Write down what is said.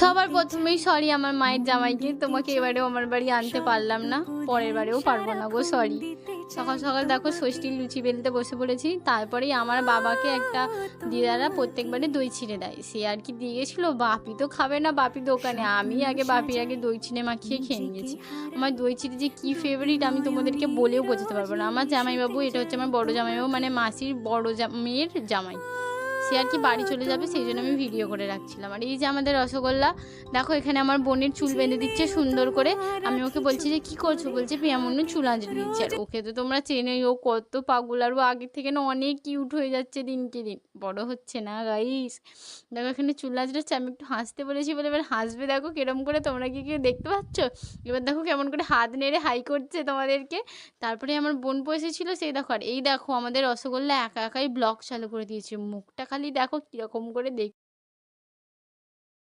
সবার প্রথমেই সরি আমার মায়ের জামাইকে, তোমাকে এবারেও আমার বাড়ি আনতে পারলাম না, পরের বারেও পারবো না গো, সরি। সকাল সকাল দেখো ষষ্ঠীর লুচি বেলতে বসে পড়েছি। তারপরেই আমার বাবাকে একটা দিদারা প্রত্যেকবারে দই ছিঁড়ে দেয়, সে আর কি দিয়ে গেছিলো। বাপি তো খাবে না, বাপি দোকানে, আমি আগে বাপির আগে দই চিড়ে মাখিয়ে খেয়ে নিয়েছি। আমার দই চিড়ে যে কী ফেভারিট আমি তোমাদেরকে বলেও বোঝাতে পারবো না। আমার জামাইবাবু, এটা হচ্ছে আমার বড় জামাইবাবু, মানে মাসির বড় মেয়ের জামাই, সে আর কি বাড়ি চলে যাবে, সেই জন্য আমি ভিডিও করে রাখছিলাম। আর এই যে আমাদের রসগোল্লা, দেখো এখানে আমার বোনের চুল বেঁধে দিচ্ছে সুন্দর করে। আমি ওকে বলছি যে কী করছো, বলছে পিয়ামন্নু চুল আঁচড়ে দিচ্ছে। আর ওকে তো তোমরা চেনোই, ও কত পাগল, আর ও আগের থেকে না অনেক কিউট হয়ে যাচ্ছে দিনকে দিন, বড় হচ্ছে না গাইস। দেখো এখানে চুল আঁচড়াচ্ছে, আমি একটু হাসতে বলেছি বলে এবার হাসবে, দেখো কিরম করে, তোমরা কি কেউ দেখতে পাচ্ছ? এবার দেখো কেমন করে হাত নেড়ে হাই করছে তোমাদেরকে। তারপরে আমার বোন বসেছিল, সেই দেখো। আর এই দেখো আমাদের রসগোল্লা একা একাই ব্লগ চালু করে দিয়েছে, মুখটা খালি দেখো কীরকম করে দেখ।